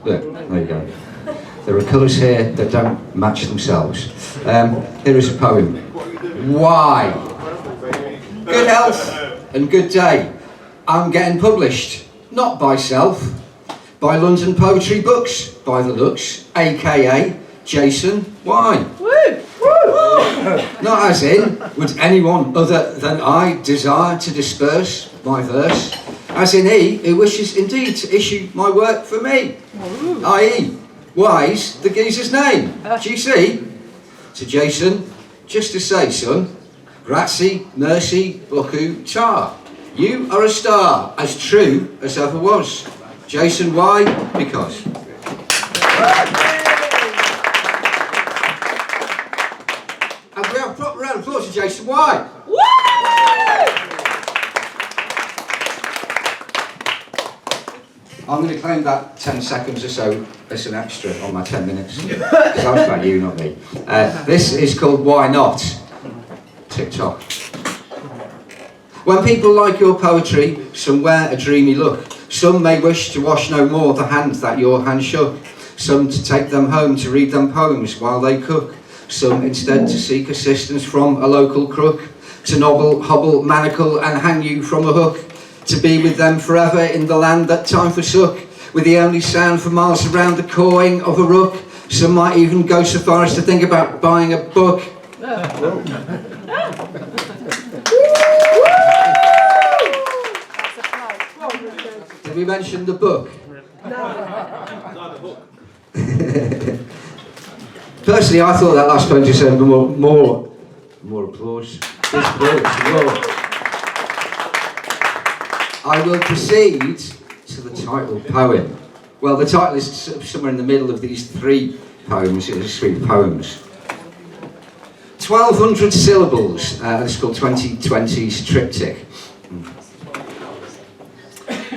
Look, there you go. There are colours here that don't match themselves. Here is a poem. Why? Good health and good day. I'm getting published, not by self, by London Poetry Books, by the looks, aka Jason. Why? Not as in, would anyone other than I desire to disperse my verse, as in he who wishes indeed to issue my work for me, i.e. Why's the geezer's name? GC? To Jason, just to say, son, grazie, merci, beaucoup, tar. You are a star, as true as ever was. Jason, why? Because. And we have a proper round of applause to Jason, why? I'm going to claim that 10 seconds or so as an extra on my 10 minutes. Because that was about you, not me. This is called Why Not? TikTok. When people like your poetry, some wear a dreamy look. Some may wish to wash no more the hand that your hand shook. Some to take them home to read them poems while they cook. Some instead to seek assistance from a local crook. To nobble, hobble, manacle and hang you from a hook. To be with them forever in the land that time forsook, with the only sound for miles around the cawing of a rook. Some might even go so far as to think about buying a book. Did we mention the book? Personally, I thought that last poem deserved more applause. I will proceed to the title poem. Well, the title is somewhere in the middle of these three poems. It's a suite of poems. 1,200 syllables. It's called 2020's Triptych.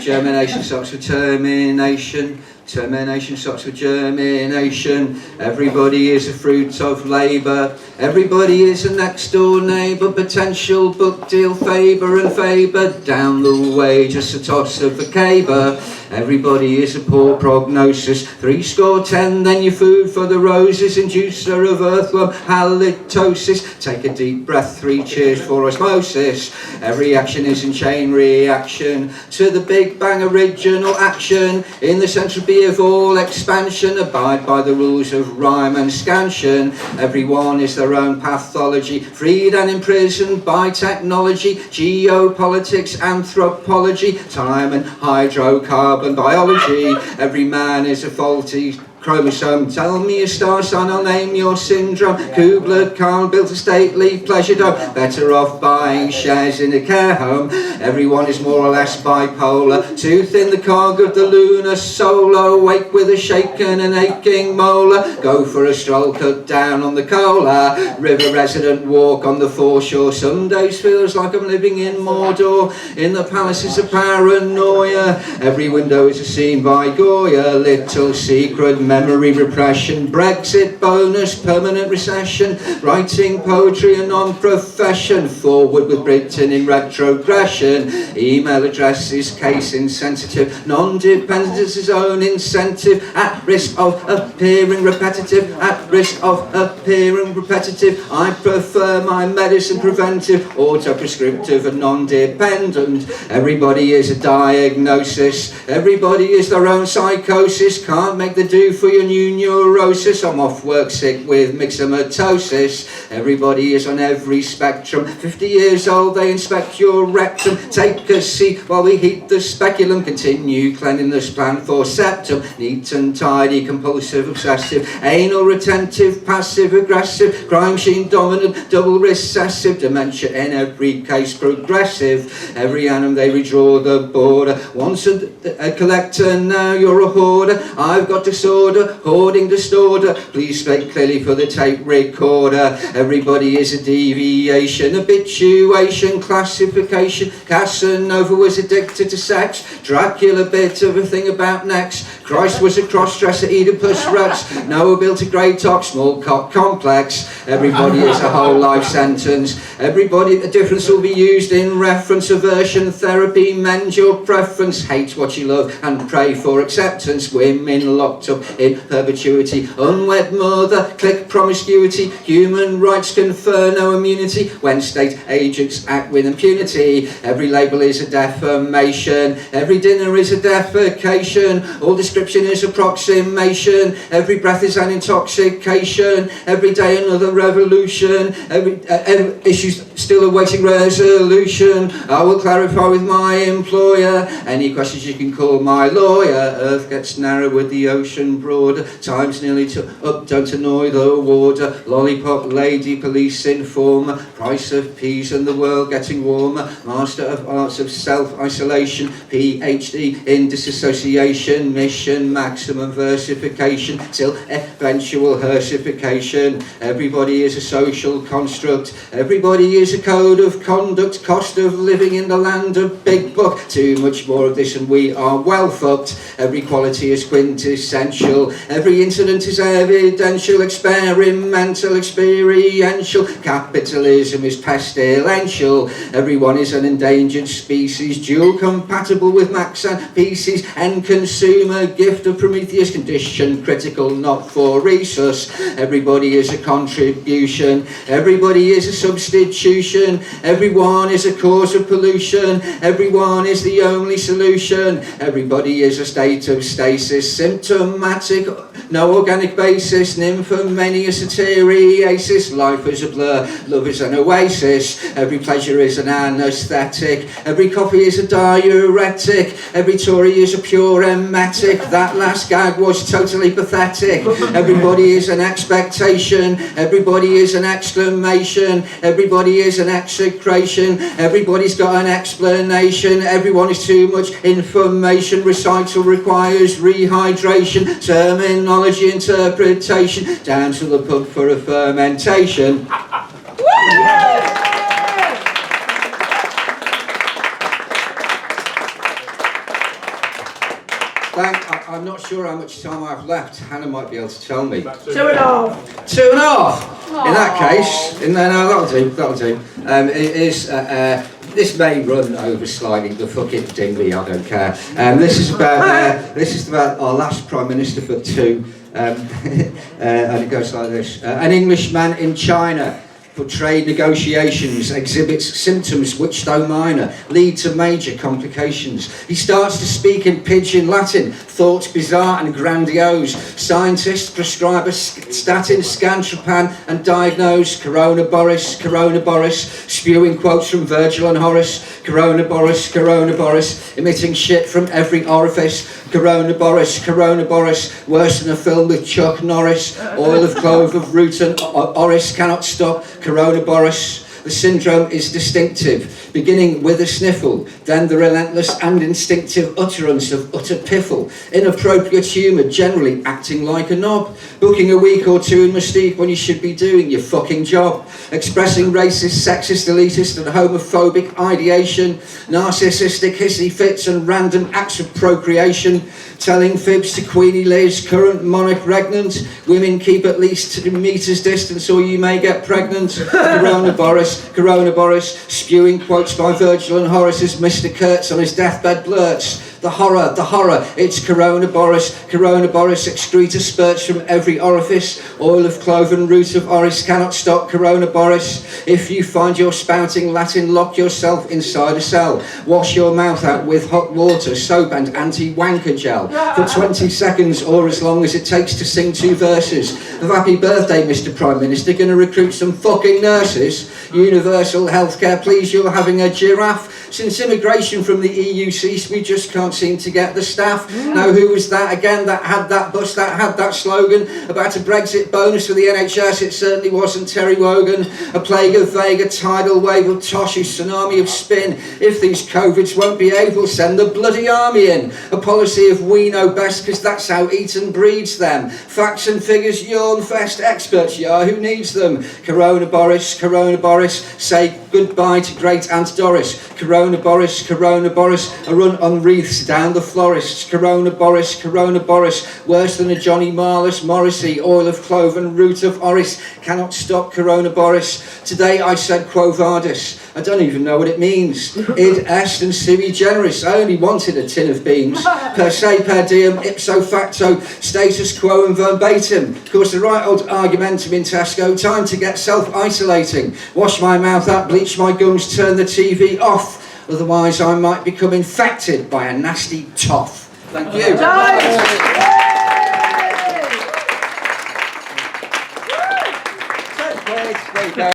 Germination starts with termination. Termination starts with germination. Everybody is a fruit of labour. Everybody is a next door neighbour. Potential book deal, Faber and Faber. Down the way, just a toss of a caber. Everybody is a poor prognosis. 10, then your food for the roses. Inducer of earthworm, halitosis. Take a deep breath, 3 cheers for osmosis. Every action is in chain reaction to the Big Bang original action. In the central be of all expansion, abide by the rules of rhyme and scansion. Everyone is their own pathology, freed and imprisoned by technology, geopolitics, anthropology, time and hydrocarbon biology. Every man is a faulty chromosome. Tell me a star sign, I'll name your syndrome. Kubla-Khan built a stately pleasure dome. Better off buying shares in a care home. Everyone is more or less bipolar. Too thin the cog of the lunar solar. Awake with a shaken and aching molar. Go for a stroll, cut down on the cola. River resident walk on the foreshore. Some days feels like I'm living in Mordor. In the palaces of paranoia. Every window is a scene by Goya. Little secret memory repression, Brexit bonus, permanent recession, writing poetry a non-profession, forward with Britain in retrogression, email addresses case insensitive, non-dependent is his own incentive, at risk of appearing repetitive, at risk of appearing repetitive, I prefer my medicine preventive, auto-prescriptive and non-dependent. Everybody is a diagnosis, everybody is their own psychosis, can't make the do for your new neurosis. I'm off work sick with myxomatosis. Everybody is on every spectrum. 50 years old, they inspect your rectum. Take a seat while we heat the speculum. Continue cleanliness plan for septum. Neat and tidy, compulsive, obsessive, anal retentive, passive aggressive, crime machine dominant, double recessive, dementia in every case progressive. Every annum they redraw the border. Once a collector, now you're a hoarder. I've got disorder, hoarding distorter. Please speak clearly for the tape recorder. Everybody is a deviation, habituation, classification. Casanova was addicted to sex. Dracula bit of a thing about next. Christ was a cross-dresser, Oedipus Rex. Noah built a great talk, small cock complex. Everybody is a whole life sentence. Everybody, the difference will be used in reference, aversion, therapy, mend your preference, hate what you love and pray for acceptance. Women locked up in perpetuity, unwed mother, click promiscuity. Human rights confer no immunity when state agents act with impunity. Every label is a defamation, every dinner is a defecation, all description is approximation, every breath is an intoxication, every day another revolution, every issue's still awaiting resolution. I will clarify with my employer, any questions you can call my lawyer. Earth gets narrower with the ocean broader, time's nearly up, don't annoy the warder. Lollipop lady, police informer, price of peas and the world getting warmer. Master of arts of self-isolation, PhD in disassociation, mission maximum versification till eventual hersification. Everybody is a social construct, everybody is a code of conduct, cost of living in the land of big buck. Too much more of this and we are well fucked. Every quality is quintessential, every incident is evidential, experimental, experiential. Capitalism is pestilential, everyone is an endangered species, dual compatible with Macs and PCs, and consumer gift of Prometheus, condition critical, not for resource. Everybody is a contribution, everybody is a substitution, everyone is a cause of pollution, everyone is the only solution. Everybody is a state of stasis, symptomatic, no organic basis, nymphomania, satyriasis. Life is a blur, love is an oasis, every pleasure is an anaesthetic, every coffee is a diuretic, every Tory is a pure emetic. That last gag was totally pathetic. Everybody is an expectation, everybody is an exclamation, everybody is an execration, everybody's got an explanation, everyone is too much information. Recital requires rehydration, terminology interpretation, down to the pub for a fermentation. I'm not sure how much time I've left. Hannah might be able to tell me. 2.5. 2.5. In that case, no, that'll do. This may run over slightly. The fucking dinghy, I don't care. This is about our last Prime Minister for 2, and it goes like this: an Englishman in China for trade negotiations exhibits symptoms which, though minor, lead to major complications. He starts to speak in pidgin Latin, thoughts bizarre and grandiose. Scientists prescribe a statin, scan trypan and diagnose coronavirus, spewing quotes from Virgil and Horace. Coronavirus, emitting shit from every orifice. Coronavirus, worse than a film with Chuck Norris. Oil of clove of root and orris cannot stop coronavirus. The syndrome is distinctive, beginning with a sniffle, then the relentless and instinctive utterance of utter piffle, inappropriate humour, generally acting like a knob, booking a week or 2 in Mystique when you should be doing your fucking job, expressing racist, sexist, elitist and homophobic ideation, narcissistic hissy fits and random acts of procreation, telling fibs to Queenie Liz, current monarch regnant, women keep at least 2 metres distance or you may get pregnant, Coronavirus, spewing quotes by Virgil and Horace as Mr. Kurtz on his deathbed blurts. The horror, it's coronavirus, excreta spurts from every orifice, oil of clove and root of orris cannot stop coronavirus. If you find you're spouting Latin, lock yourself inside a cell. Wash your mouth out with hot water, soap and anti-wanker gel for 20 seconds or as long as it takes to sing 2 verses of happy birthday, Mr. Prime Minister, gonna recruit some fucking nurses. Universal healthcare, please, you're having a giraffe. Since immigration from the EU ceased, we just can't seem to get the staff. Now, who was that again that had that bus, that had that slogan about a Brexit bonus for the NHS? It certainly wasn't Terry Wogan. A plague of vague, a tidal wave of tosh, a tsunami of spin. If these COVIDs won't behave, we'll send the bloody army in. A policy of we know best, because that's how Eton breeds them. Facts and figures, yawn fest, experts, yeah, who needs them? Coronavirus, say Goodbye to great Aunt Doris. Corona Boris, a run on wreaths down the florists. Corona Boris, worse than a Johnny Marless, Morrissey, oil of clove and root of orris. Cannot stop Corona Boris. Today I said quo vadis. I don't even know what it means. Id est and sui generis. I only wanted a tin of beans. Per se, per diem, ipso facto, status quo and verbatim. Of course, the right old argumentum in Tesco. Time to get self-isolating. Wash my mouth out, bleach my gums, turn the TV off. Otherwise, I might become infected by a nasty toff. Thank you.